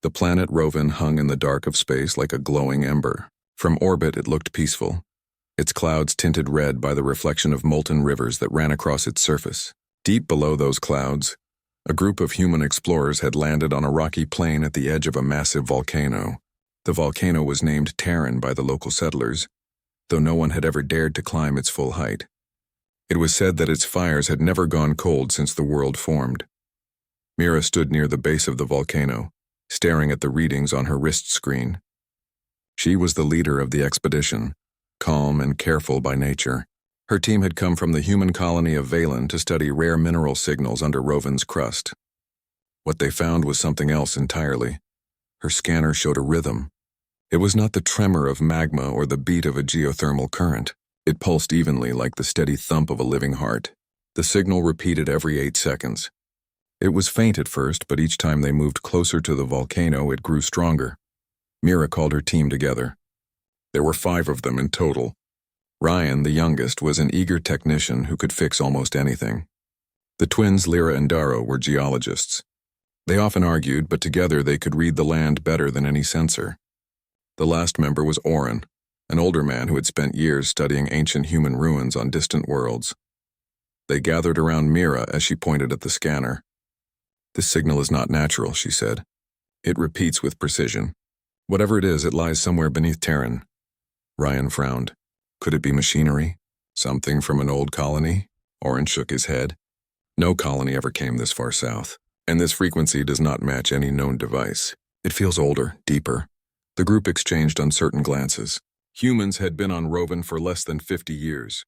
The planet Rovan hung in the dark of space like a glowing ember. From orbit it looked peaceful, its clouds tinted red by the reflection of molten rivers that ran across its surface. Deep below those clouds, a group of human explorers had landed on a rocky plain at the edge of a massive volcano. The volcano was named Terran by the local settlers, though no one had ever dared to climb its full height. It was said that its fires had never gone cold since the world formed. Mira stood near the base of the volcano, staring at the readings on her wrist screen. She was the leader of the expedition, calm and careful by nature. Her team had come from the human colony of Valen to study rare mineral signals under Rovan's crust. What they found was something else entirely. Her scanner showed a rhythm. It was not the tremor of magma or the beat of a geothermal current. It pulsed evenly like the steady thump of a living heart. The signal repeated every 8 seconds. It was faint at first, but each time they moved closer to the volcano, it grew stronger. Mira called her team together. There were 5 of them in total. Ryan, the youngest, was an eager technician who could fix almost anything. The twins, Lyra and Darrow, were geologists. They often argued, but together they could read the land better than any sensor. The last member was Oren, an older man who had spent years studying ancient human ruins on distant worlds. They gathered around Mira as she pointed at the scanner. "This signal is not natural," she said. "It repeats with precision. Whatever it is, it lies somewhere beneath Terran." Ryan frowned. Could it be machinery? Something from an old colony? Oren shook his head. No colony ever came this far south, and this frequency does not match any known device. It feels older, deeper. The group exchanged uncertain glances. Humans had been on Rovan for less than 50 years.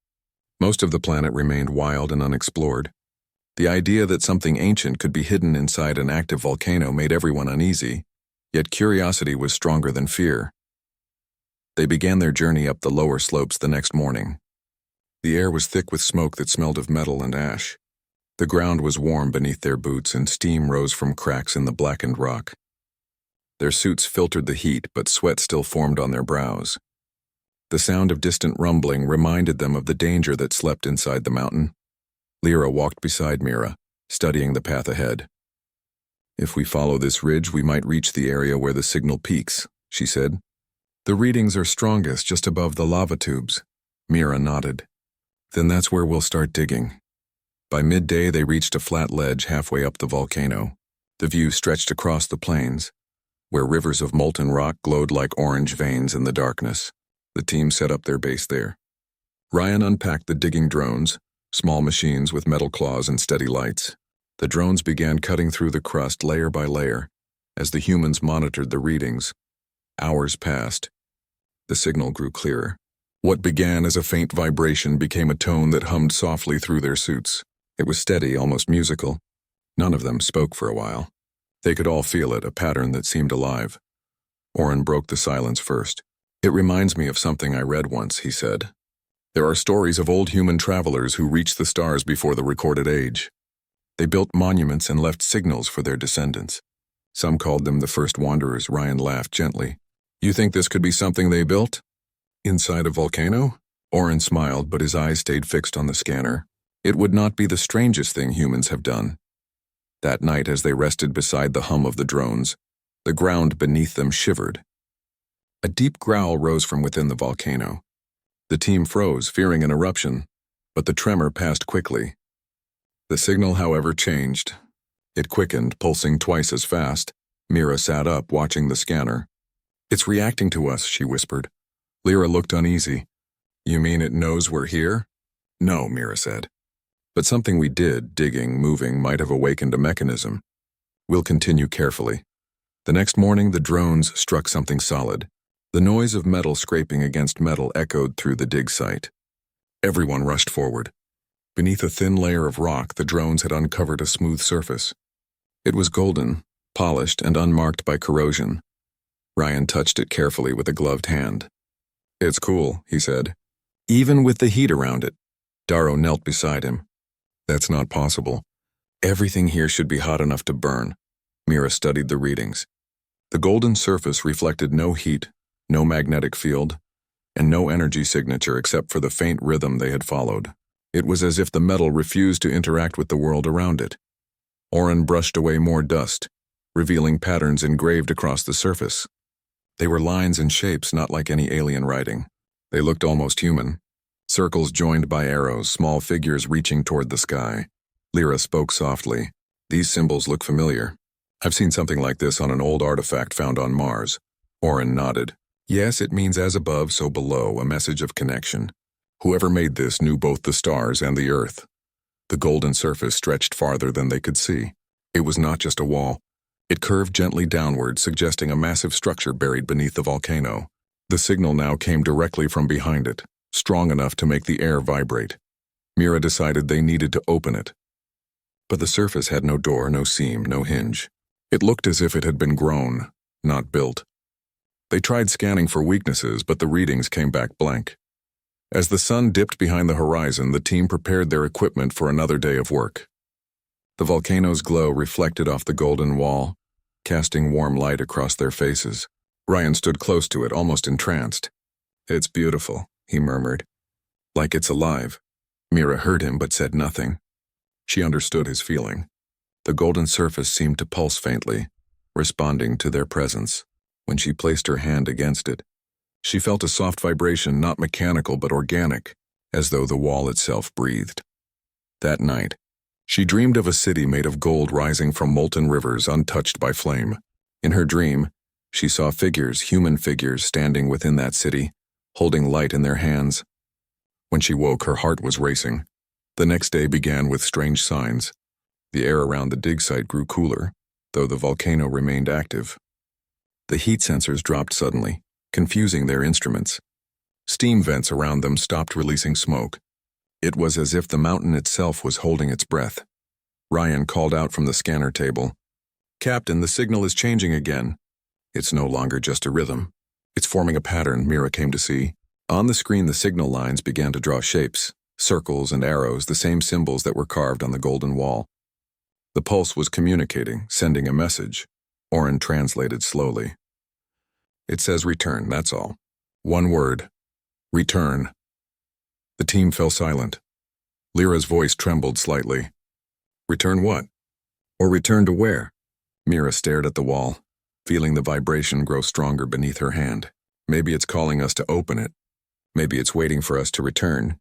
Most of the planet remained wild and unexplored. The idea that something ancient could be hidden inside an active volcano made everyone uneasy, yet curiosity was stronger than fear. They began their journey up the lower slopes the next morning. The air was thick with smoke that smelled of metal and ash. The ground was warm beneath their boots and steam rose from cracks in the blackened rock. Their suits filtered the heat, but sweat still formed on their brows. The sound of distant rumbling reminded them of the danger that slept inside the mountain. Lyra walked beside Mira, studying the path ahead. "If we follow this ridge, we might reach the area where the signal peaks," she said. "The readings are strongest just above the lava tubes." Mira nodded. "Then that's where we'll start digging." By midday, they reached a flat ledge halfway up the volcano. The view stretched across the plains, where rivers of molten rock glowed like orange veins in the darkness. The team set up their base there. Ryan unpacked the digging drones, small machines with metal claws and steady lights. The drones began cutting through the crust layer by layer as the humans monitored the readings. Hours passed. The signal grew clearer. What began as a faint vibration became a tone that hummed softly through their suits. It was steady, almost musical. None of them spoke for a while. They could all feel it, a pattern that seemed alive. Oren broke the silence first. "It reminds me of something I read once," he said. "There are stories of old human travelers who reached the stars before the recorded age. They built monuments and left signals for their descendants. Some called them the first wanderers." Ryan laughed gently. "You think this could be something they built? Inside a volcano?" Oren smiled, but his eyes stayed fixed on the scanner. "It would not be the strangest thing humans have done." That night, as they rested beside the hum of the drones, the ground beneath them shivered. A deep growl rose from within the volcano. The team froze, fearing an eruption, but the tremor passed quickly. The signal, however, changed. It quickened, pulsing twice as fast. Mira sat up, watching the scanner. "It's reacting to us," she whispered. Lyra looked uneasy. "You mean it knows we're here?" "No," Mira said. "But something we did, digging, moving, might have awakened a mechanism. We'll continue carefully." The next morning, the drones struck something solid. The noise of metal scraping against metal echoed through the dig site. Everyone rushed forward. Beneath a thin layer of rock, the drones had uncovered a smooth surface. It was golden, polished, and unmarked by corrosion. Ryan touched it carefully with a gloved hand. "It's cool," he said. "Even with the heat around it." Darrow knelt beside him. "That's not possible. Everything here should be hot enough to burn." Mira studied the readings. The golden surface reflected no heat, no magnetic field, and no energy signature except for the faint rhythm they had followed. It was as if the metal refused to interact with the world around it. Oren brushed away more dust. revealing patterns engraved across the surface. They were lines and shapes not like any alien writing. They looked almost human. Circles joined by arrows, small figures reaching toward the sky. Lyra spoke softly. These symbols look familiar. I've seen something like this on an old artifact found on Mars. Oren nodded. Yes, it means as above, so below, a message of connection. Whoever made this knew both the stars and the earth. The golden surface stretched farther than they could see. It was not just a wall. It curved gently downward, suggesting a massive structure buried beneath the volcano. The signal now came directly from behind it, strong enough to make the air vibrate. Mira decided they needed to open it. But the surface had no door, no seam, no hinge. It looked as if it had been grown, not built. They tried scanning for weaknesses, but the readings came back blank. As the sun dipped behind the horizon, the team prepared their equipment for another day of work. The volcano's glow reflected off the golden wall, casting warm light across their faces. Ryan stood close to it, almost entranced. It's beautiful, he murmured. Like it's alive. Mira heard him but said nothing. She understood his feeling. The golden surface seemed to pulse faintly, responding to their presence. When she placed her hand against it, she felt a soft vibration, not mechanical but organic, as though the wall itself breathed. That night, she dreamed of a city made of gold rising from molten rivers untouched by flame. In her dream, she saw figures, human figures, standing within that city, holding light in their hands. When she woke, her heart was racing. The next day began with strange signs. The air around the dig site grew cooler, though the volcano remained active. The heat sensors dropped suddenly, confusing their instruments. Steam vents around them stopped releasing smoke. It was as if the mountain itself was holding its breath. Ryan called out from the scanner table. Captain, the signal is changing again. It's no longer just a rhythm. It's forming a pattern, Mira came to see. On the screen, the signal lines began to draw shapes, circles and arrows, the same symbols that were carved on the golden wall. The pulse was communicating, sending a message. Oren translated slowly. It says return, that's all. One word. Return. The team fell silent. Lyra's voice trembled slightly. Return what? Or return to where? Mira stared at the wall, feeling the vibration grow stronger beneath her hand. Maybe it's calling us to open it. Maybe it's waiting for us to return.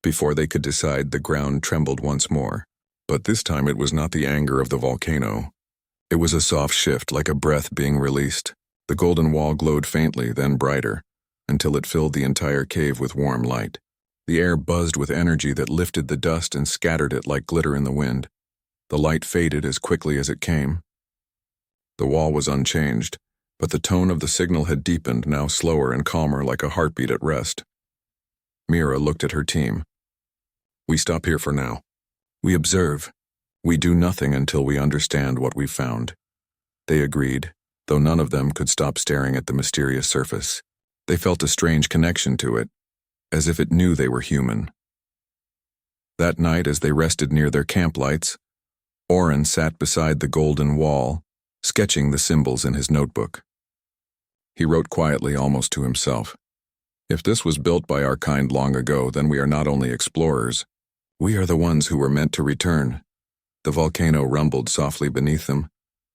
Before they could decide, the ground trembled once more. But this time it was not the anger of the volcano. It was a soft shift, like a breath being released. The golden wall glowed faintly, then brighter, until it filled the entire cave with warm light. The air buzzed with energy that lifted the dust and scattered it like glitter in the wind. The light faded as quickly as it came. The wall was unchanged, but the tone of the signal had deepened, now slower and calmer, like a heartbeat at rest. Mira looked at her team. We stop here for now. We observe. We do nothing until we understand what we've found. They agreed, though none of them could stop staring at the mysterious surface. They felt a strange connection to it, as if it knew they were human. That night, as they rested near their camp lights, Oren sat beside the golden wall, sketching the symbols in his notebook. He wrote quietly, almost to himself. If this was built by our kind long ago, then we are not only explorers. We are the ones who were meant to return. The volcano rumbled softly beneath them,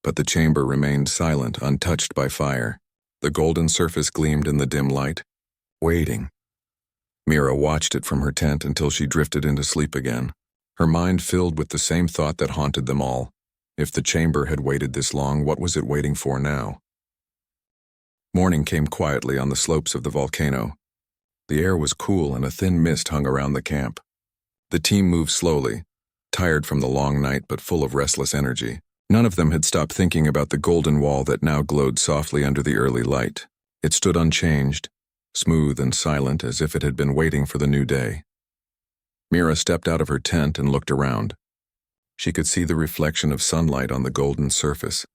but the chamber remained silent, untouched by fire. The golden surface gleamed in the dim light, waiting. Mira watched it from her tent until she drifted into sleep again, her mind filled with the same thought that haunted them all. If the chamber had waited this long, what was it waiting for now? Morning came quietly on the slopes of the volcano. The air was cool and a thin mist hung around the camp. The team moved slowly, tired from the long night but full of restless energy. None of them had stopped thinking about the golden wall that now glowed softly under the early light. It stood unchanged, smooth and silent, as if it had been waiting for the new day. Mira stepped out of her tent and looked around. She could see the reflection of sunlight on the golden surface.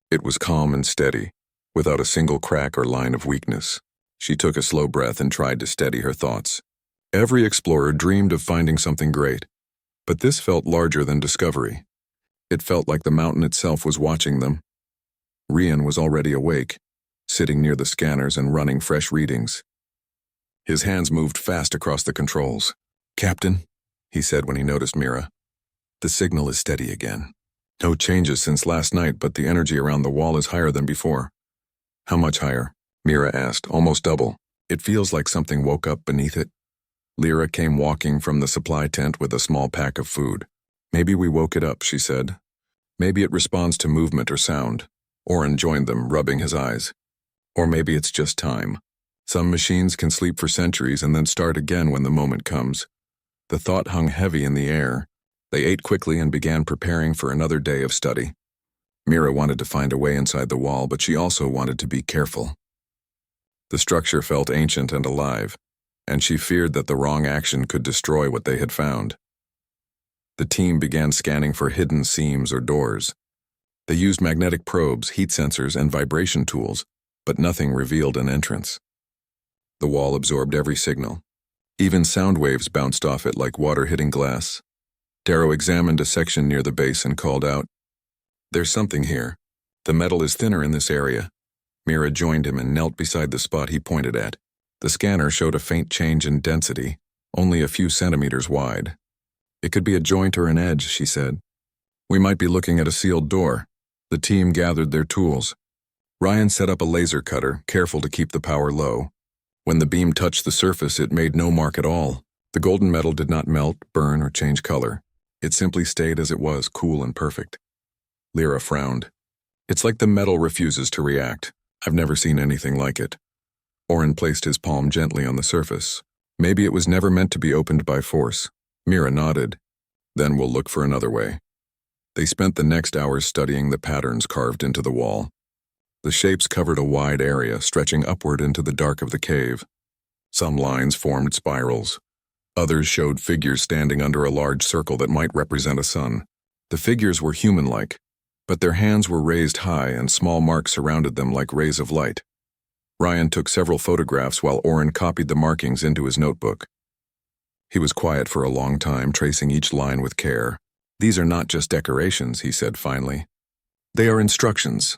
It was calm and steady, without a single crack or line of weakness. She took a slow breath and tried to steady her thoughts. Every explorer dreamed of finding something great, but this felt larger than discovery. It felt like the mountain itself was watching them. Rian was already awake, sitting near the scanners and running fresh readings. His hands moved fast across the controls. "Captain," he said when he noticed Mira, "the signal is steady again. No changes since last night, but the energy around the wall is higher than before. How much higher? Mira asked, almost double. It feels like something woke up beneath it. Lyra came walking from the supply tent with a small pack of food. Maybe we woke it up, she said. Maybe it responds to movement or sound. Oren joined them, rubbing his eyes. Or maybe it's just time. Some machines can sleep for centuries and then start again when the moment comes. The thought hung heavy in the air. They ate quickly and began preparing for another day of study. Mira wanted to find a way inside the wall, but she also wanted to be careful. The structure felt ancient and alive, and she feared that the wrong action could destroy what they had found. The team began scanning for hidden seams or doors. They used magnetic probes, heat sensors, and vibration tools, but nothing revealed an entrance. The wall absorbed every signal. Even sound waves bounced off it like water hitting glass. Darrow examined a section near the base and called out, "There's something here. The metal is thinner in this area." Mira joined him and knelt beside the spot he pointed at. The scanner showed a faint change in density, only a few centimeters wide. "It could be a joint or an edge," she said. "We might be looking at a sealed door." The team gathered their tools. Ryan set up a laser cutter, careful to keep the power low. When the beam touched the surface, it made no mark at all. The golden metal did not melt, burn, or change color. It simply stayed as it was, cool and perfect. Lyra frowned. "It's like the metal refuses to react. I've never seen anything like it." Oren placed his palm gently on the surface. "Maybe it was never meant to be opened by force." Mira nodded. "Then we'll look for another way." They spent the next hours studying the patterns carved into the wall. The shapes covered a wide area, stretching upward into the dark of the cave. Some lines formed spirals. Others showed figures standing under a large circle that might represent a sun. The figures were human-like, but their hands were raised high and small marks surrounded them like rays of light. Ryan took several photographs while Oren copied the markings into his notebook. He was quiet for a long time, tracing each line with care. "These are not just decorations," he said finally. "They are instructions."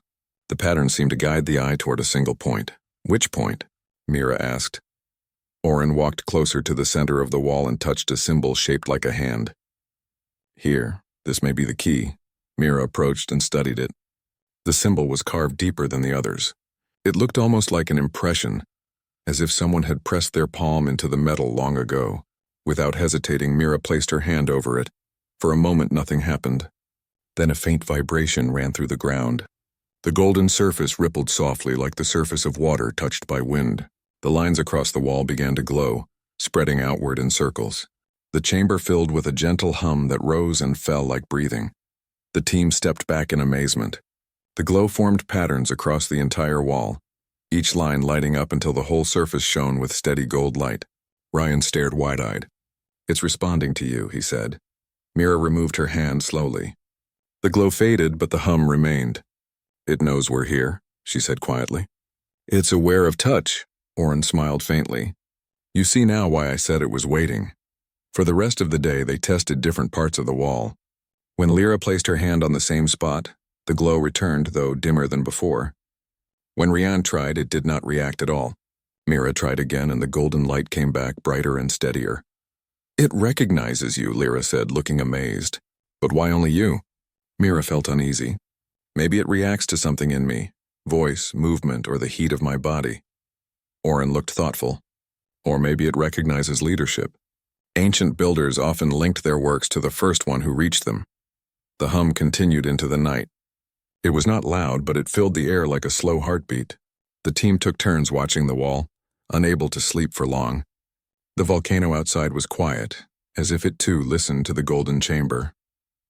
The pattern seemed to guide the eye toward a single point. "Which point?" Mira asked. Oren walked closer to the center of the wall and touched a symbol shaped like a hand. "Here, this may be the key." Mira approached and studied it. The symbol was carved deeper than the others. It looked almost like an impression, as if someone had pressed their palm into the metal long ago. Without hesitating, Mira placed her hand over it. For a moment, nothing happened. Then a faint vibration ran through the ground. The golden surface rippled softly like the surface of water touched by wind. The lines across the wall began to glow, spreading outward in circles. The chamber filled with a gentle hum that rose and fell like breathing. The team stepped back in amazement. The glow formed patterns across the entire wall, each line lighting up until the whole surface shone with steady gold light. Ryan stared wide-eyed. "It's responding to you," he said. Mira removed her hand slowly. The glow faded, but the hum remained. "It knows we're here," she said quietly. "It's aware of touch." Oren smiled faintly. "You see now why I said it was waiting." For the rest of the day, they tested different parts of the wall. When Lyra placed her hand on the same spot, the glow returned, though dimmer than before. When Ryan tried, it did not react at all. Mira tried again, and the golden light came back brighter and steadier. "It recognizes you," Lyra said, looking amazed. "But why only you?" Mira felt uneasy. "Maybe it reacts to something in me, voice, movement, or the heat of my body." Oren looked thoughtful. "Or maybe it recognizes leadership. Ancient builders often linked their works to the first one who reached them." The hum continued into the night. It was not loud, but it filled the air like a slow heartbeat. The team took turns watching the wall, unable to sleep for long. The volcano outside was quiet, as if it too listened to the golden chamber.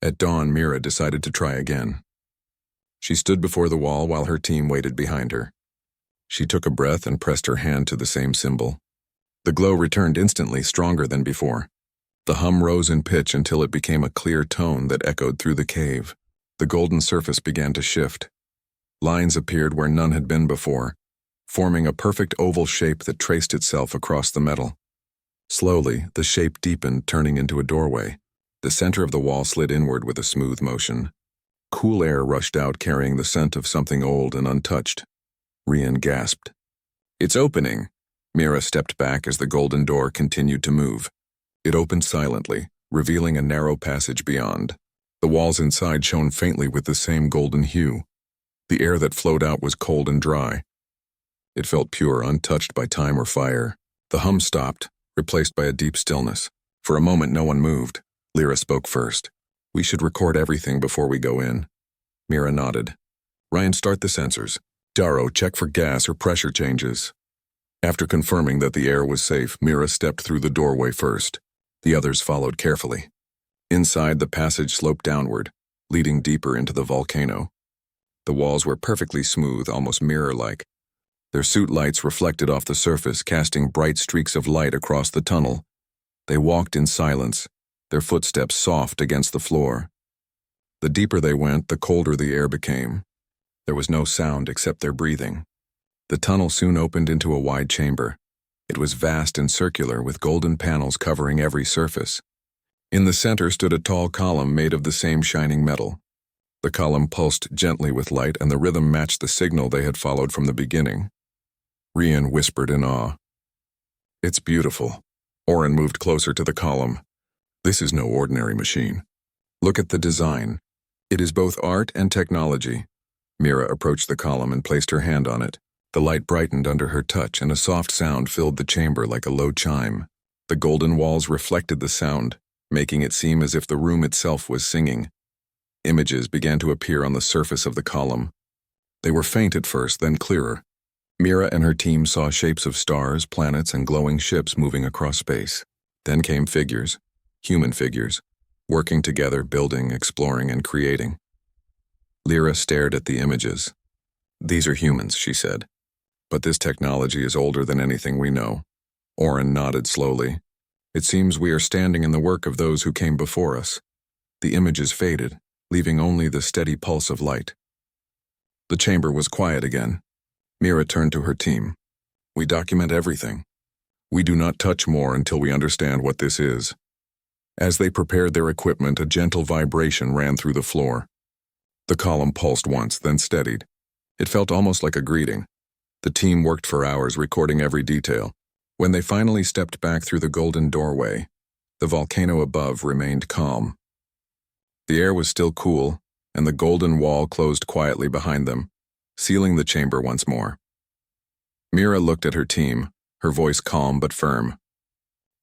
At dawn, Mira decided to try again. She stood before the wall while her team waited behind her. She took a breath and pressed her hand to the same symbol. The glow returned instantly, stronger than before. The hum rose in pitch until it became a clear tone that echoed through the cave. The golden surface began to shift. Lines appeared where none had been before, forming a perfect oval shape that traced itself across the metal. Slowly, the shape deepened, turning into a doorway. The center of the wall slid inward with a smooth motion. Cool air rushed out, carrying the scent of something old and untouched. Ryan gasped. "It's opening." Mira stepped back as the golden door continued to move. It opened silently, revealing a narrow passage beyond. The walls inside shone faintly with the same golden hue. The air that flowed out was cold and dry. It felt pure, untouched by time or fire. The hum stopped, replaced by a deep stillness. For a moment no one moved. Lyra spoke first. "We should record everything before we go in." Mira nodded. "Ryan, start the sensors. Darrow, check for gas or pressure changes." After confirming that the air was safe, Mira stepped through the doorway first. The others followed carefully. Inside, the passage sloped downward, leading deeper into the volcano. The walls were perfectly smooth, almost mirror-like. Their suit lights reflected off the surface, casting bright streaks of light across the tunnel. They walked in silence, their footsteps soft against the floor. The deeper they went, the colder the air became. There was no sound except their breathing. The tunnel soon opened into a wide chamber. It was vast and circular, with golden panels covering every surface. In the center stood a tall column made of the same shining metal. The column pulsed gently with light, and the rhythm matched the signal they had followed from the beginning. Rian whispered in awe. "It's beautiful." Oren moved closer to the column. "This is no ordinary machine. Look at the design. It is both art and technology." Mira approached the column and placed her hand on it. The light brightened under her touch, and a soft sound filled the chamber like a low chime. The golden walls reflected the sound, making it seem as if the room itself was singing. Images began to appear on the surface of the column. They were faint at first, then clearer. Mira and her team saw shapes of stars, planets, and glowing ships moving across space. Then came figures, human figures, working together, building, exploring, and creating. Lyra stared at the images. "These are humans," she said. "But this technology is older than anything we know." Oren nodded slowly. "It seems we are standing in the work of those who came before us." The images faded, leaving only the steady pulse of light. The chamber was quiet again. Mira turned to her team. "We document everything. We do not touch more until we understand what this is." As they prepared their equipment, a gentle vibration ran through the floor. The column pulsed once, then steadied. It felt almost like a greeting. The team worked for hours, recording every detail. When they finally stepped back through the golden doorway, the volcano above remained calm. The air was still cool, and the golden wall closed quietly behind them, sealing the chamber once more. Mira looked at her team, her voice calm but firm.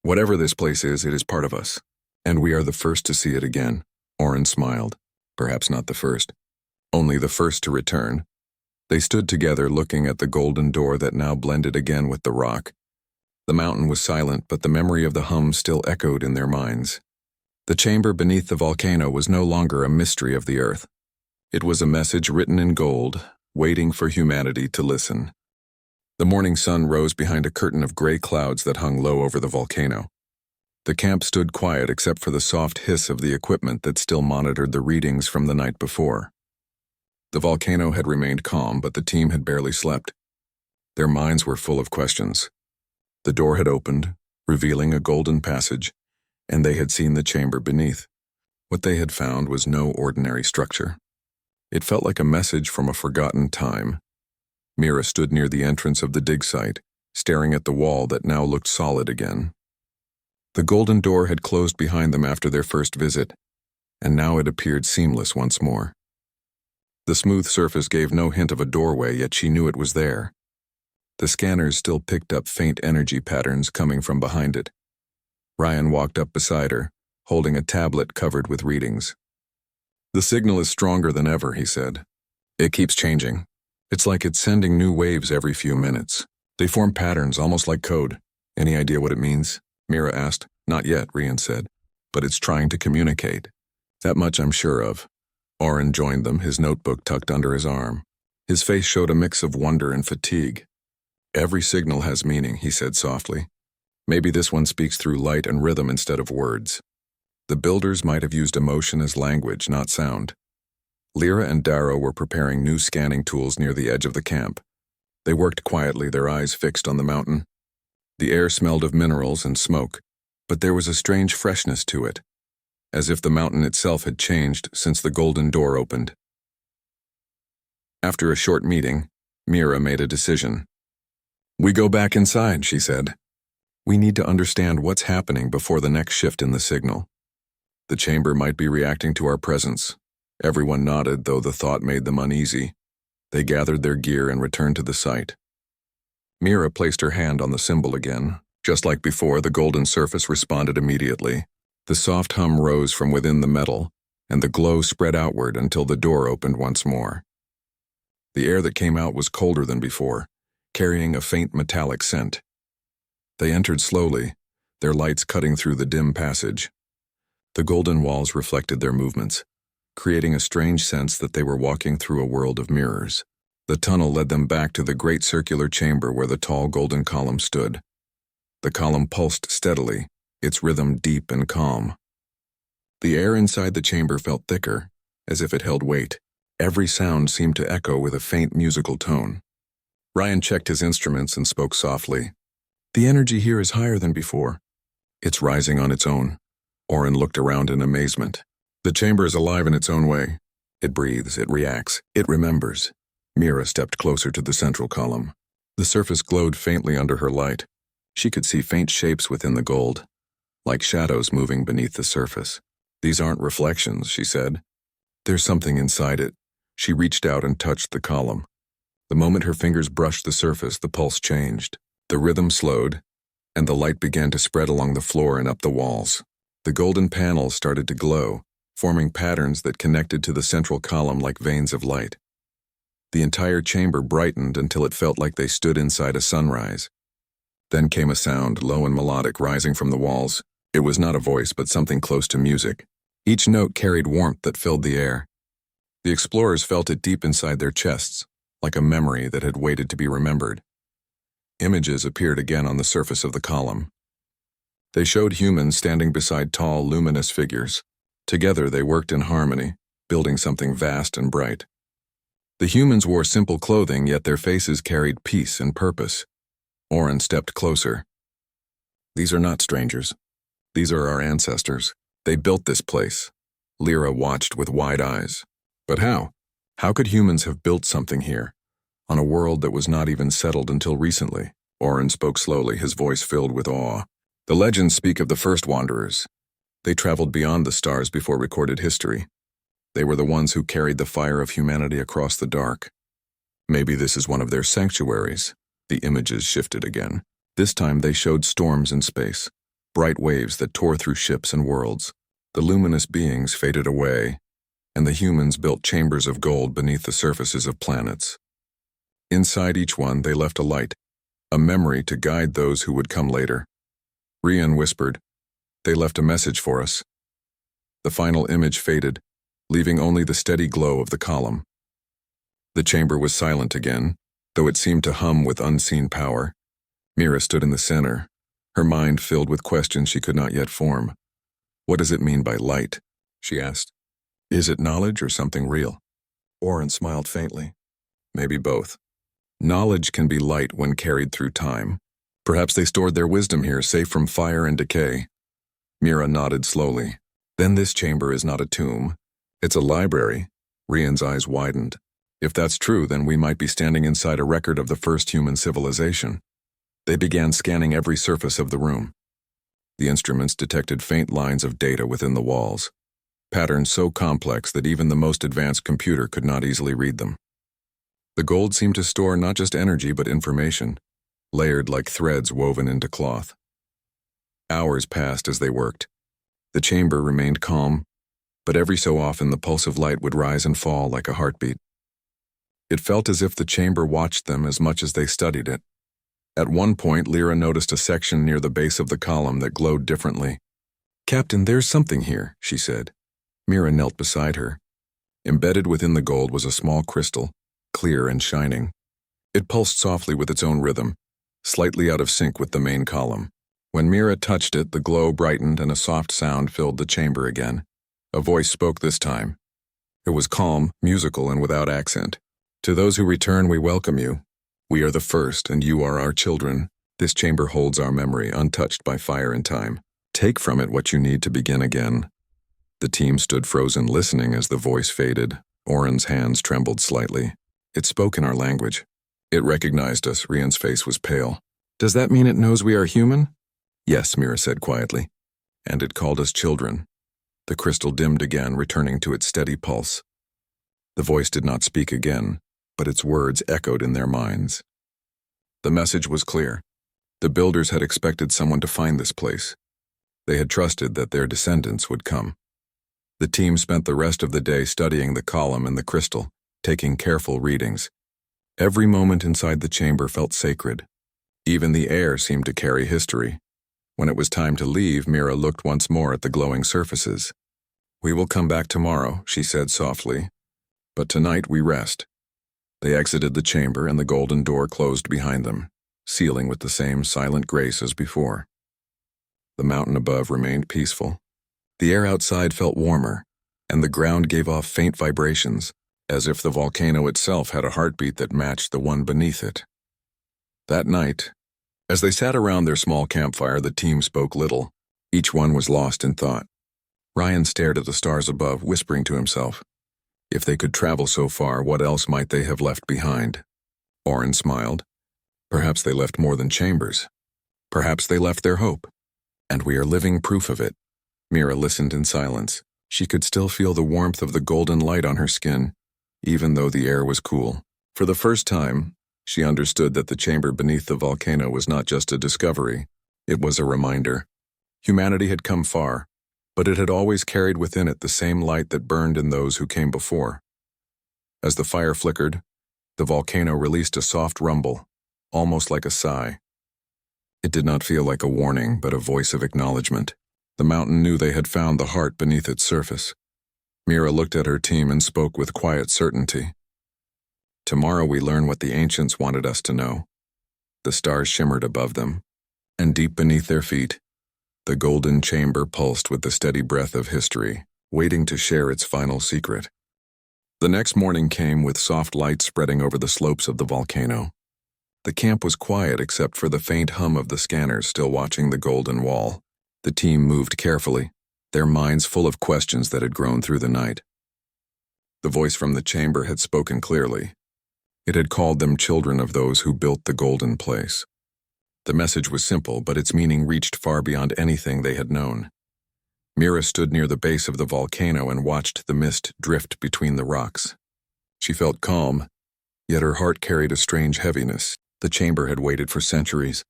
"Whatever this place is, it is part of us, and we are the first to see it again." Oren smiled. Perhaps not the first, only the first to return. They stood together, looking at the golden door that now blended again with the rock. The mountain was silent, but the memory of the hum still echoed in their minds. The chamber beneath the volcano was no longer a mystery of the earth. It was a message written in gold, waiting for humanity to listen. The morning sun rose behind a curtain of gray clouds that hung low over the volcano. The camp stood quiet except for the soft hiss of the equipment that still monitored the readings from the night before. The volcano had remained calm, but the team had barely slept. Their minds were full of questions. The door had opened, revealing a golden passage, and they had seen the chamber beneath. What they had found was no ordinary structure. It felt like a message from a forgotten time. Mira stood near the entrance of the dig site, staring at the wall that now looked solid again. The golden door had closed behind them after their first visit, and now it appeared seamless once more. The smooth surface gave no hint of a doorway, yet she knew it was there. The scanners still picked up faint energy patterns coming from behind it. Ryan walked up beside her, holding a tablet covered with readings. "The signal is stronger than ever," he said. "It keeps changing. It's like it's sending new waves every few minutes. They form patterns, almost like code." "Any idea what it means?" Mira asked. "Not yet," Rian said, "but it's trying to communicate. That much I'm sure of." Oren joined them, his notebook tucked under his arm. His face showed a mix of wonder and fatigue. "Every signal has meaning," he said softly. "Maybe this one speaks through light and rhythm instead of words. The builders might have used emotion as language, not sound." Lyra and Darrow were preparing new scanning tools near the edge of the camp. They worked quietly, their eyes fixed on the mountain. The air smelled of minerals and smoke, but there was a strange freshness to it, as if the mountain itself had changed since the golden door opened. After a short meeting, Mira made a decision. "We go back inside," she said. "We need to understand what's happening before the next shift in the signal." The chamber might be reacting to our presence. Everyone nodded, though the thought made them uneasy. They gathered their gear and returned to the site. Mira placed her hand on the symbol again. Just like before, the golden surface responded immediately. The soft hum rose from within the metal, and the glow spread outward until the door opened once more. The air that came out was colder than before, carrying a faint metallic scent. They entered slowly, their lights cutting through the dim passage. The golden walls reflected their movements, creating a strange sense that they were walking through a world of mirrors. The tunnel led them back to the great circular chamber where the tall golden column stood. The column pulsed steadily, its rhythm deep and calm. The air inside the chamber felt thicker, as if it held weight. Every sound seemed to echo with a faint musical tone. Ryan checked his instruments and spoke softly. "The energy here is higher than before. It's rising on its own." Oren looked around in amazement. "The chamber is alive in its own way. It breathes, it reacts, it remembers." Mira stepped closer to the central column. The surface glowed faintly under her light. She could see faint shapes within the gold, like shadows moving beneath the surface. "These aren't reflections," she said. "There's something inside it." She reached out and touched the column. The moment her fingers brushed the surface, the pulse changed. The rhythm slowed, and the light began to spread along the floor and up the walls. The golden panels started to glow, forming patterns that connected to the central column like veins of light. The entire chamber brightened until it felt like they stood inside a sunrise. Then came a sound, low and melodic, rising from the walls. It was not a voice, but something close to music. Each note carried warmth that filled the air. The explorers felt it deep inside their chests, like a memory that had waited to be remembered. Images appeared again on the surface of the column. They showed humans standing beside tall, luminous figures. Together they worked in harmony, building something vast and bright. The humans wore simple clothing, yet their faces carried peace and purpose. Oren stepped closer. "These are not strangers. These are our ancestors. They built this place." Lyra watched with wide eyes. "But how? How could humans have built something here, on a world that was not even settled until recently?" Oren spoke slowly, his voice filled with awe. "The legends speak of the first wanderers. They traveled beyond the stars before recorded history. They were the ones who carried the fire of humanity across the dark. Maybe this is one of their sanctuaries." The images shifted again. This time they showed storms in space, bright waves that tore through ships and worlds. The luminous beings faded away, and the humans built chambers of gold beneath the surfaces of planets. Inside each one they left a light, a memory to guide those who would come later. Rian whispered, "They left a message for us." The final image faded, leaving only the steady glow of the column. The chamber was silent again, though it seemed to hum with unseen power. Mira stood in the center, her mind filled with questions she could not yet form. "What does it mean by light?" she asked. "Is it knowledge or something real?" Oren smiled faintly. "Maybe both. Knowledge can be light when carried through time. Perhaps they stored their wisdom here, safe from fire and decay." Mira nodded slowly. "Then this chamber is not a tomb. It's a library." Rian's eyes widened. "If that's true, then we might be standing inside a record of the first human civilization." They began scanning every surface of the room. The instruments detected faint lines of data within the walls, patterns so complex that even the most advanced computer could not easily read them. The gold seemed to store not just energy but information, layered like threads woven into cloth. Hours passed as they worked. The chamber remained calm, but every so often the pulse of light would rise and fall like a heartbeat. It felt as if the chamber watched them as much as they studied it. At one point, Lyra noticed a section near the base of the column that glowed differently. "Captain, there's something here," she said. Mira knelt beside her. Embedded within the gold was a small crystal, clear and shining. It pulsed softly with its own rhythm, slightly out of sync with the main column. When Mira touched it, the glow brightened and a soft sound filled the chamber again. A voice spoke this time. It was calm, musical, and without accent. "To those who return, we welcome you. We are the first, and you are our children. This chamber holds our memory, untouched by fire and time. Take from it what you need to begin again." The team stood frozen, listening as the voice faded. Oren's hands trembled slightly. It spoke in our language. It recognized us. Rian's face was pale. "Does that mean it knows we are human?" "Yes," Mira said quietly. "And it called us children." The crystal dimmed again, returning to its steady pulse. The voice did not speak again, but its words echoed in their minds. The message was clear. The builders had expected someone to find this place. They had trusted that their descendants would come. The team spent the rest of the day studying the column and the crystal, taking careful readings. Every moment inside the chamber felt sacred. Even the air seemed to carry history. When it was time to leave, Mira looked once more at the glowing surfaces. "We will come back tomorrow," she said softly. "But tonight we rest." They exited the chamber and the golden door closed behind them, sealing with the same silent grace as before. The mountain above remained peaceful. The air outside felt warmer, and the ground gave off faint vibrations, as if the volcano itself had a heartbeat that matched the one beneath it. That night, as they sat around their small campfire, the team spoke little. Each one was lost in thought. Ryan stared at the stars above, whispering to himself, if they could travel so far, what else might they have left behind? Oren smiled. Perhaps they left more than chambers. Perhaps they left their hope. And we are living proof of it. Mira listened in silence. She could still feel the warmth of the golden light on her skin, even though the air was cool. For the first time, she understood that the chamber beneath the volcano was not just a discovery, it was a reminder. Humanity had come far, but it had always carried within it the same light that burned in those who came before. As the fire flickered, the volcano released a soft rumble, almost like a sigh. It did not feel like a warning, but a voice of acknowledgement. The mountain knew they had found the heart beneath its surface. Mira looked at her team and spoke with quiet certainty. Tomorrow we learn what the ancients wanted us to know. The stars shimmered above them, and deep beneath their feet, the golden chamber pulsed with the steady breath of history, waiting to share its final secret. The next morning came with soft light spreading over the slopes of the volcano. The camp was quiet except for the faint hum of the scanners still watching the golden wall. The team moved carefully, their minds full of questions that had grown through the night. The voice from the chamber had spoken clearly. It had called them children of those who built the golden place. The message was simple, but its meaning reached far beyond anything they had known. Mira stood near the base of the volcano and watched the mist drift between the rocks. She felt calm, yet her heart carried a strange heaviness. The chamber had waited for centuries.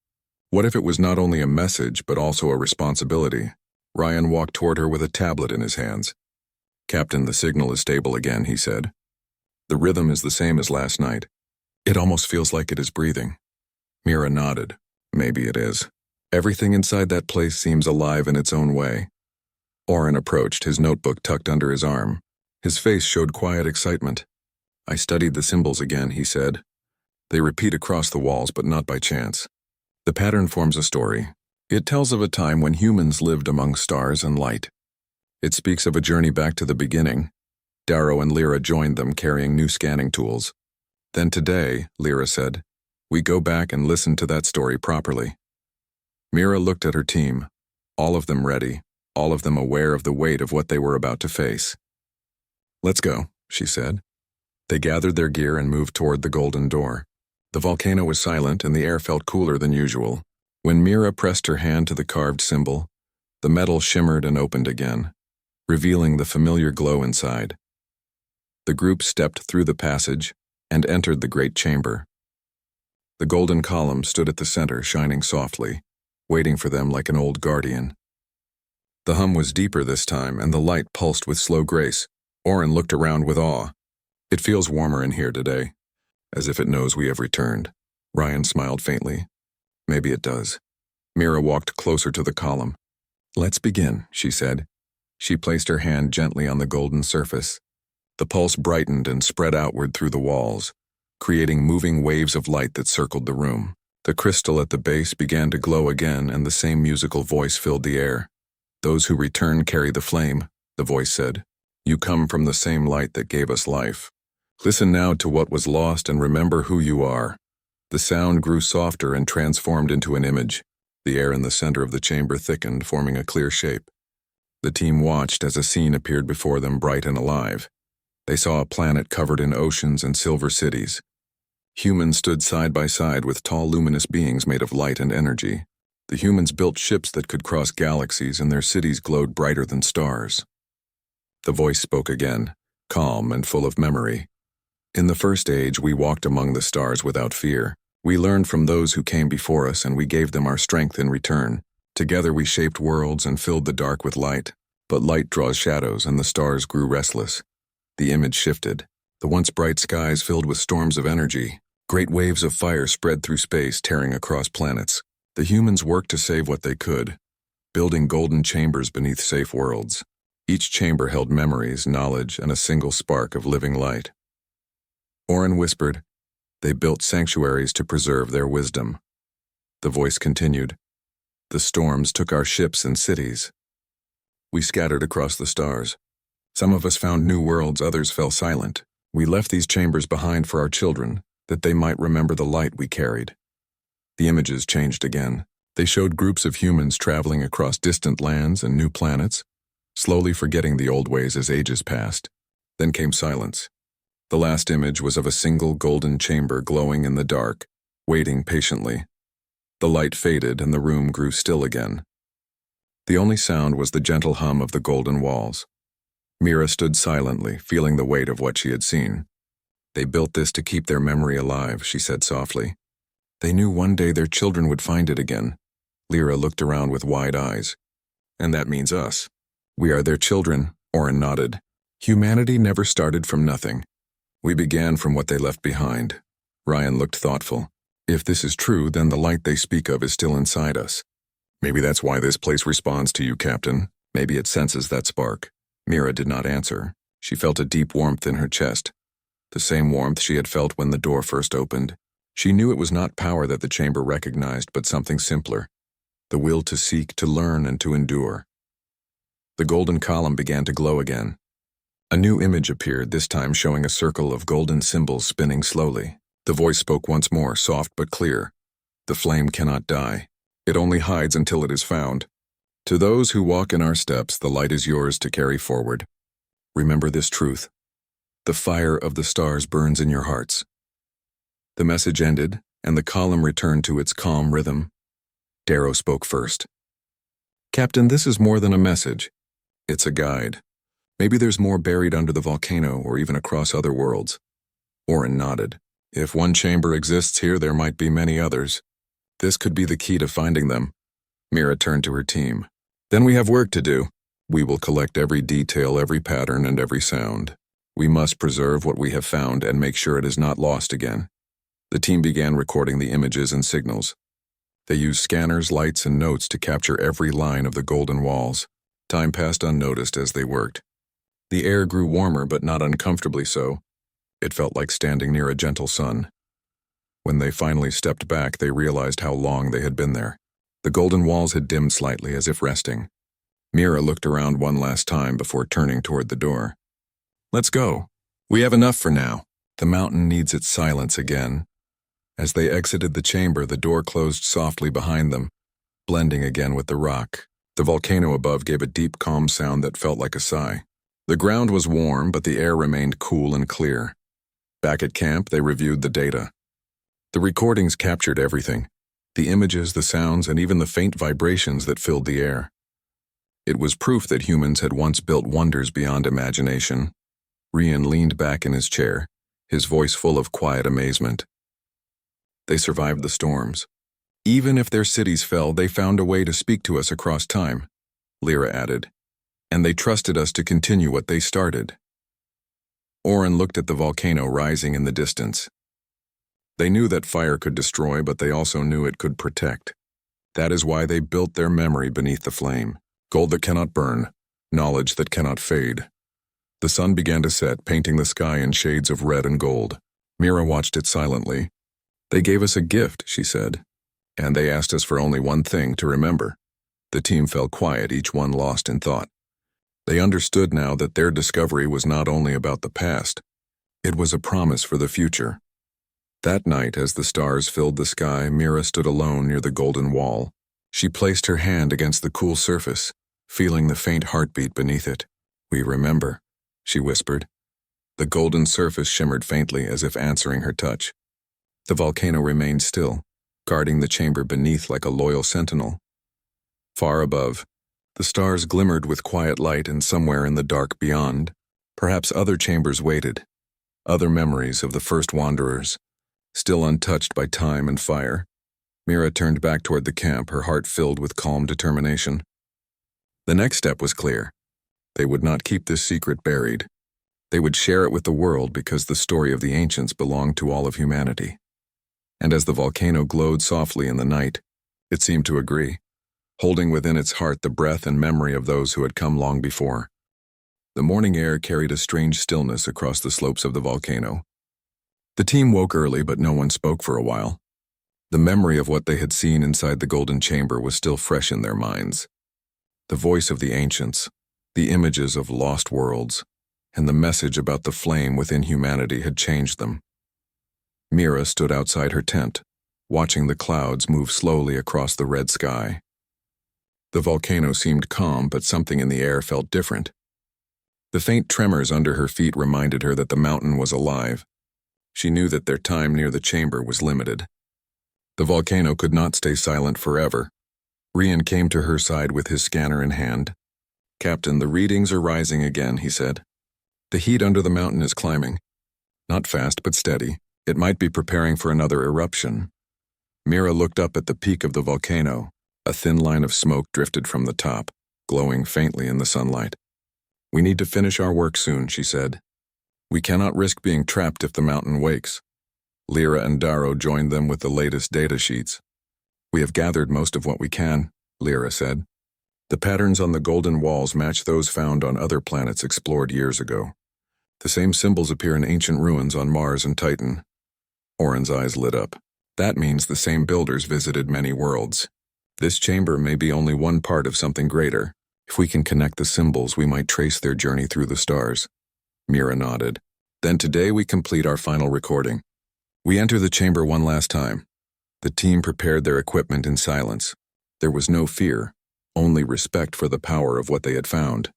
What if it was not only a message, but also a responsibility? Ryan walked toward her with a tablet in his hands. "Captain, the signal is stable again," he said. "The rhythm is the same as last night. It almost feels like it is breathing." Mira nodded. "Maybe it is. Everything inside that place seems alive in its own way." Oren approached, his notebook tucked under his arm. His face showed quiet excitement. "I studied the symbols again," he said. "They repeat across the walls, but not by chance. The pattern forms a story. It tells of a time when humans lived among stars and light. It speaks of a journey back to the beginning. Darrow and Lyra joined them, carrying new scanning tools. Then today, Lyra said, we go back and listen to that story properly." Mira looked at her team, all of them ready, all of them aware of the weight of what they were about to face. "Let's go," she said. They gathered their gear and moved toward the golden door. The volcano was silent and the air felt cooler than usual. When Mira pressed her hand to the carved symbol, the metal shimmered and opened again, revealing the familiar glow inside. The group stepped through the passage and entered the great chamber. The golden column stood at the center, shining softly, waiting for them like an old guardian. The hum was deeper this time, and the light pulsed with slow grace. Oren looked around with awe. "It feels warmer in here today, as if it knows we have returned." Ryan smiled faintly. "Maybe it does." Mira walked closer to the column. "Let's begin," she said. She placed her hand gently on the golden surface. The pulse brightened and spread outward through the walls, creating moving waves of light that circled the room. The crystal at the base began to glow again, and the same musical voice filled the air. "Those who return carry the flame," the voice said. "You come from the same light that gave us life. Listen now to what was lost and remember who you are." The sound grew softer and transformed into an image. The air in the center of the chamber thickened, forming a clear shape. The team watched as a scene appeared before them, bright and alive. They saw a planet covered in oceans and silver cities. Humans stood side by side with tall, luminous beings made of light and energy. The humans built ships that could cross galaxies, and their cities glowed brighter than stars. The voice spoke again, calm and full of memory. In the first age, we walked among the stars without fear. We learned from those who came before us, and we gave them our strength in return. Together we shaped worlds and filled the dark with light. But light draws shadows, and the stars grew restless. The image shifted. The once bright skies filled with storms of energy. Great waves of fire spread through space, tearing across planets. The humans worked to save what they could, building golden chambers beneath safe worlds. Each chamber held memories, knowledge, and a single spark of living light. Oren whispered, "They built sanctuaries to preserve their wisdom." The voice continued, "The storms took our ships and cities. We scattered across the stars. Some of us found new worlds, others fell silent. We left these chambers behind for our children, that they might remember the light we carried." The images changed again. They showed groups of humans traveling across distant lands and new planets, slowly forgetting the old ways as ages passed. Then came silence. The last image was of a single golden chamber glowing in the dark, waiting patiently. The light faded and the room grew still again. The only sound was the gentle hum of the golden walls. Mira stood silently, feeling the weight of what she had seen. "They built this to keep their memory alive," she said softly. "They knew one day their children would find it again." Lyra looked around with wide eyes. "And that means us. We are their children," Oren nodded. "Humanity never started from nothing. We began from what they left behind." Ryan looked thoughtful. "If this is true, then the light they speak of is still inside us. Maybe that's why this place responds to you, Captain. Maybe it senses that spark." Mira did not answer. She felt a deep warmth in her chest, the same warmth she had felt when the door first opened. She knew it was not power that the chamber recognized, but something simpler, the will to seek, to learn, and to endure. The golden column began to glow again. A new image appeared, this time showing a circle of golden symbols spinning slowly. The voice spoke once more, soft but clear. "The flame cannot die. It only hides until it is found. To those who walk in our steps, the light is yours to carry forward. Remember this truth. The fire of the stars burns in your hearts." The message ended, and the column returned to its calm rhythm. Darrow spoke first. "Captain, this is more than a message. It's a guide. Maybe there's more buried under the volcano or even across other worlds." Oren nodded. "If one chamber exists here, there might be many others. This could be the key to finding them." Mira turned to her team. "Then we have work to do. We will collect every detail, every pattern, and every sound. We must preserve what we have found and make sure it is not lost again." The team began recording the images and signals. They used scanners, lights, and notes to capture every line of the golden walls. Time passed unnoticed as they worked. The air grew warmer, but not uncomfortably so. It felt like standing near a gentle sun. When they finally stepped back, they realized how long they had been there. The golden walls had dimmed slightly, as if resting. Mira looked around one last time before turning toward the door. "Let's go. We have enough for now. The mountain needs its silence again." As they exited the chamber, the door closed softly behind them, blending again with the rock. The volcano above gave a deep, calm sound that felt like a sigh. The ground was warm, but the air remained cool and clear. Back at camp, they reviewed the data. The recordings captured everything. The images, the sounds, and even the faint vibrations that filled the air. It was proof that humans had once built wonders beyond imagination. Rian leaned back in his chair, his voice full of quiet amazement. "They survived the storms. Even if their cities fell, they found a way to speak to us across time," Lyra added. "And they trusted us to continue what they started." Oren looked at the volcano rising in the distance. They knew that fire could destroy, but they also knew it could protect. That is why they built their memory beneath the flame. Gold that cannot burn, knowledge that cannot fade. The sun began to set, painting the sky in shades of red and gold. Mira watched it silently. "They gave us a gift," she said, "and they asked us for only one thing, to remember." The team fell quiet, each one lost in thought. They understood now that their discovery was not only about the past, it was a promise for the future. That night, as the stars filled the sky, Mira stood alone near the golden wall. She placed her hand against the cool surface, feeling the faint heartbeat beneath it. "We remember," she whispered. The golden surface shimmered faintly as if answering her touch. The volcano remained still, guarding the chamber beneath like a loyal sentinel. Far above, The stars glimmered with quiet light, and somewhere in the dark beyond, perhaps other chambers waited, other memories of the first wanderers, still untouched by time and fire. Mira turned back toward the camp, her heart filled with calm determination. The next step was clear. They would not keep this secret buried. They would share it with the world, because the story of the ancients belonged to all of humanity. And as the volcano glowed softly in the night, it seemed to agree, holding within its heart the breath and memory of those who had come long before. The morning air carried a strange stillness across the slopes of the volcano. The team woke early, but no one spoke for a while. The memory of what they had seen inside the golden chamber was still fresh in their minds. The voice of the ancients, the images of lost worlds, and the message about the flame within humanity had changed them. Mira stood outside her tent, watching the clouds move slowly across the red sky. The volcano seemed calm, but something in the air felt different. The faint tremors under her feet reminded her that the mountain was alive. She knew that their time near the chamber was limited. The volcano could not stay silent forever. Rian came to her side with his scanner in hand. "Captain, the readings are rising again," he said. "The heat under the mountain is climbing. Not fast, but steady. It might be preparing for another eruption." Mira looked up at the peak of the volcano. A thin line of smoke drifted from the top, glowing faintly in the sunlight. "We need to finish our work soon," she said. "We cannot risk being trapped if the mountain wakes." Lyra and Darrow joined them with the latest data sheets. "We have gathered most of what we can," Lyra said. "The patterns on the golden walls match those found on other planets explored years ago. The same symbols appear in ancient ruins on Mars and Titan." Oren's eyes lit up. "That means the same builders visited many worlds. This chamber may be only one part of something greater. If we can connect the symbols, we might trace their journey through the stars." Mira nodded. "Then today we complete our final recording. We enter the chamber one last time." The team prepared their equipment in silence. There was no fear, only respect for the power of what they had found.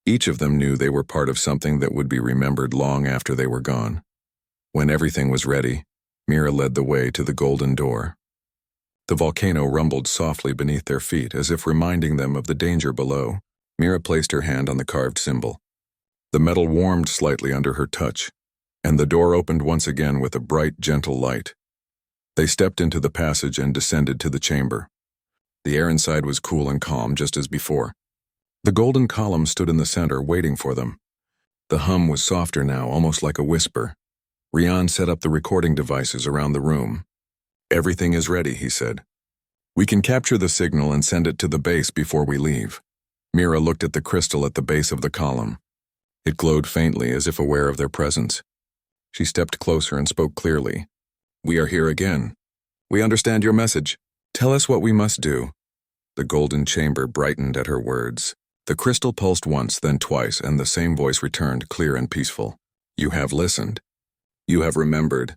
Each of them knew they were part of something that would be remembered long after they were gone. When everything was ready, Mira led the way to the golden door. The volcano rumbled softly beneath their feet, as if reminding them of the danger below. Mira placed her hand on the carved symbol. The metal warmed slightly under her touch, and the door opened once again with a bright, gentle light. They stepped into the passage and descended to the chamber. The air inside was cool and calm, just as before. The golden column stood in the center, waiting for them. The hum was softer now, almost like a whisper. Rian set up the recording devices around the room. "Everything is ready," he said. "We can capture the signal and send it to the base before we leave." Mira looked at the crystal at the base of the column. It glowed faintly, as if aware of their presence. She stepped closer and spoke clearly. "We are here again. We understand your message. Tell us what we must do." The golden chamber brightened at her words. The crystal pulsed once, then twice, and the same voice returned, clear and peaceful. "You have listened. You have remembered.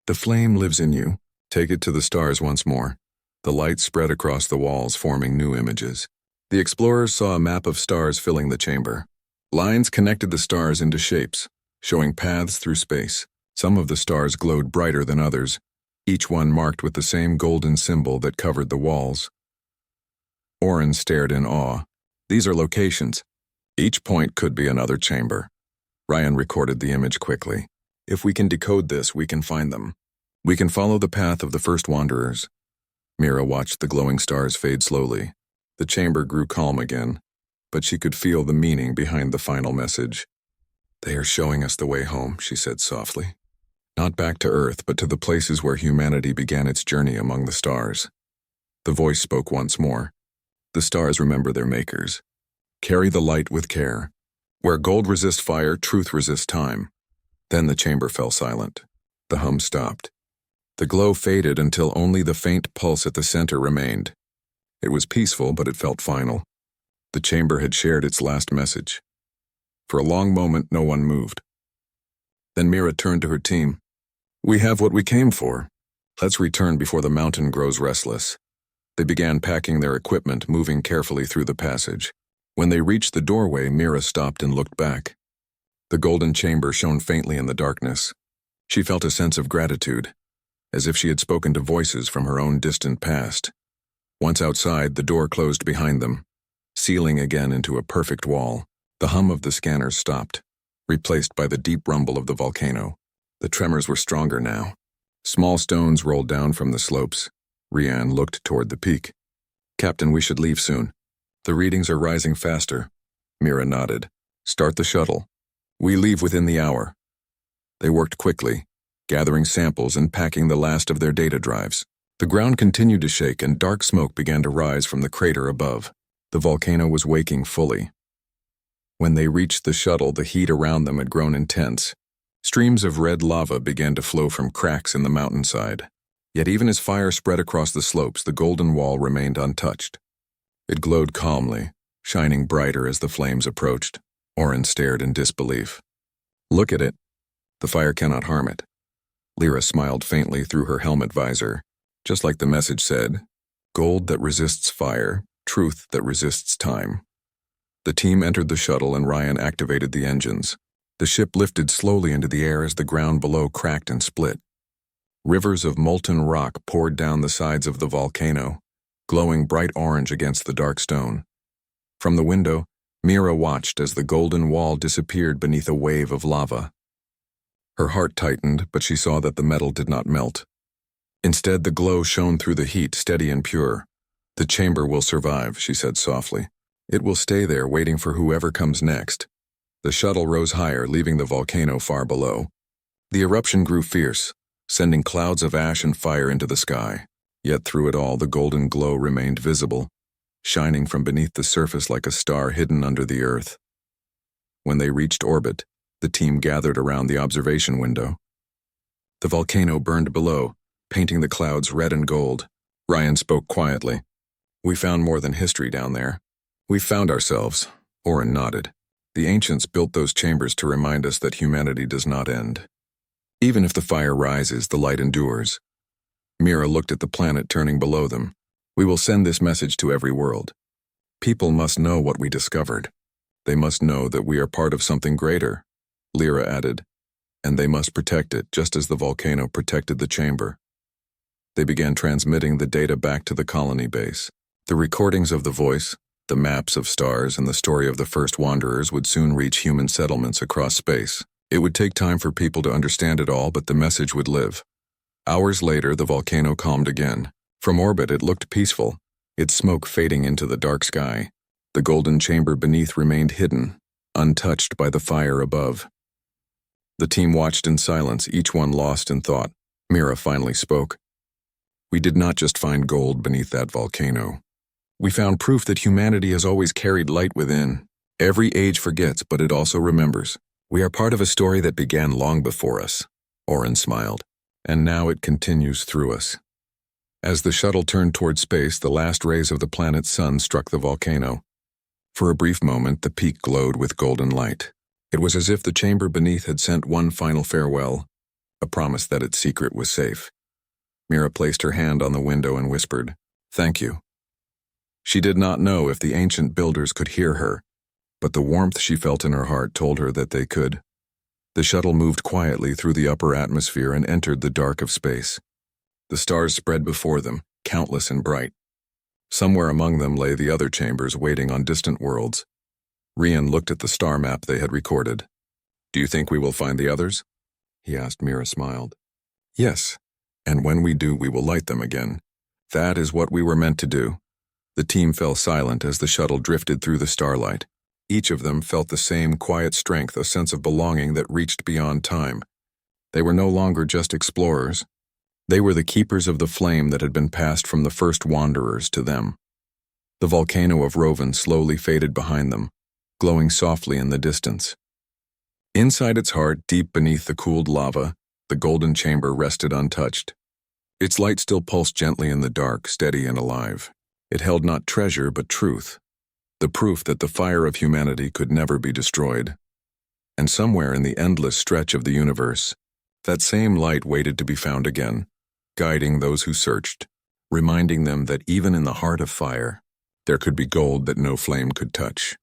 The flame lives in you. Take it to the stars once more." The light spread across the walls, forming new images. The explorers saw a map of stars filling the chamber. Lines connected the stars into shapes, showing paths through space. Some of the stars glowed brighter than others, each one marked with the same golden symbol that covered the walls. Oren stared in awe. "These are locations. Each point could be another chamber." Ryan recorded the image quickly. "If we can decode this, we can find them. We can follow the path of the first wanderers." Mira watched the glowing stars fade slowly. The chamber grew calm again, but she could feel the meaning behind the final message. "They are showing us the way home," she said softly. "Not back to Earth, but to the places where humanity began its journey among the stars." The voice spoke once more. "The stars remember their makers. Carry the light with care. Where gold resists fire, truth resists time." Then the chamber fell silent. The hum stopped. The glow faded until only the faint pulse at the center remained. It was peaceful, but it felt final. The chamber had shared its last message. For a long moment, no one moved. Then Mira turned to her team. "We have what we came for. Let's return before the mountain grows restless." They began packing their equipment, moving carefully through the passage. When they reached the doorway, Mira stopped and looked back. The golden chamber shone faintly in the darkness. She felt a sense of gratitude, as if she had spoken to voices from her own distant past. Once outside, the door closed behind them. sealing again into a perfect wall. The hum of the scanners stopped, replaced by the deep rumble of the volcano. The tremors were stronger now. Small stones rolled down from the slopes. Rian looked toward the peak. "Captain, we should leave soon. The readings are rising faster." Mira nodded. "Start the shuttle. We leave within the hour." They worked quickly, gathering samples and packing the last of their data drives. The ground continued to shake and dark smoke began to rise from the crater above. The volcano was waking fully. When they reached the shuttle, the heat around them had grown intense. Streams of red lava began to flow from cracks in the mountainside. Yet even as fire spread across the slopes, the golden wall remained untouched. It glowed calmly, shining brighter as the flames approached. Oren stared in disbelief. "Look at it. The fire cannot harm it." Lyra smiled faintly through her helmet visor, just like the message said, "Gold that resists fire, truth that resists time." The team entered the shuttle and Ryan activated the engines. The ship lifted slowly into the air as the ground below cracked and split. Rivers of molten rock poured down the sides of the volcano, glowing bright orange against the dark stone. From the window, Mira watched as the golden wall disappeared beneath a wave of lava. Her heart tightened, but she saw that the metal did not melt. Instead, the glow shone through the heat, steady and pure. "The chamber will survive," she said softly. "It will stay there, waiting for whoever comes next." The shuttle rose higher, leaving the volcano far below. The eruption grew fierce, sending clouds of ash and fire into the sky. Yet through it all, the golden glow remained visible, shining from beneath the surface like a star hidden under the earth. When they reached orbit, the team gathered around the observation window. The volcano burned below, painting the clouds red and gold. Ryan spoke quietly. "We found more than history down there. We found ourselves." Oren nodded. "The ancients built those chambers to remind us that humanity does not end. Even if the fire rises, the light endures." Mira looked at the planet turning below them. "We will send this message to every world. People must know what we discovered. They must know that we are part of something greater," Lyra added, "and they must protect it just as the volcano protected the chamber." They began transmitting the data back to the colony base. The recordings of the voice, the maps of stars, and the story of the first wanderers would soon reach human settlements across space. It would take time for people to understand it all, but the message would live. Hours later, the volcano calmed again. From orbit, it looked peaceful, its smoke fading into the dark sky. The golden chamber beneath remained hidden, untouched by the fire above. The team watched in silence, each one lost in thought. Mira finally spoke. "We did not just find gold beneath that volcano. We found proof that humanity has always carried light within. Every age forgets, but it also remembers. We are part of a story that began long before us." Oren smiled. "And now it continues through us." As the shuttle turned toward space, the last rays of the planet's sun struck the volcano. For a brief moment, the peak glowed with golden light. It was as if the chamber beneath had sent one final farewell, a promise that its secret was safe. Mira placed her hand on the window and whispered, "Thank you." She did not know if the ancient builders could hear her, but the warmth she felt in her heart told her that they could. The shuttle moved quietly through the upper atmosphere and entered the dark of space. The stars spread before them, countless and bright. Somewhere among them lay the other chambers waiting on distant worlds. Rian looked at the star map they had recorded. "Do you think we will find the others?" he asked. Mira smiled. "Yes, and when we do, we will light them again. That is what we were meant to do." The team fell silent as the shuttle drifted through the starlight. Each of them felt the same quiet strength, a sense of belonging that reached beyond time. They were no longer just explorers. They were the keepers of the flame that had been passed from the first wanderers to them. The volcano of Roven slowly faded behind them, glowing softly in the distance. Inside its heart, deep beneath the cooled lava, the golden chamber rested untouched. Its light still pulsed gently in the dark, steady and alive. It held not treasure but truth, the proof that the fire of humanity could never be destroyed. And somewhere in the endless stretch of the universe, that same light waited to be found again, guiding those who searched, reminding them that even in the heart of fire, there could be gold that no flame could touch.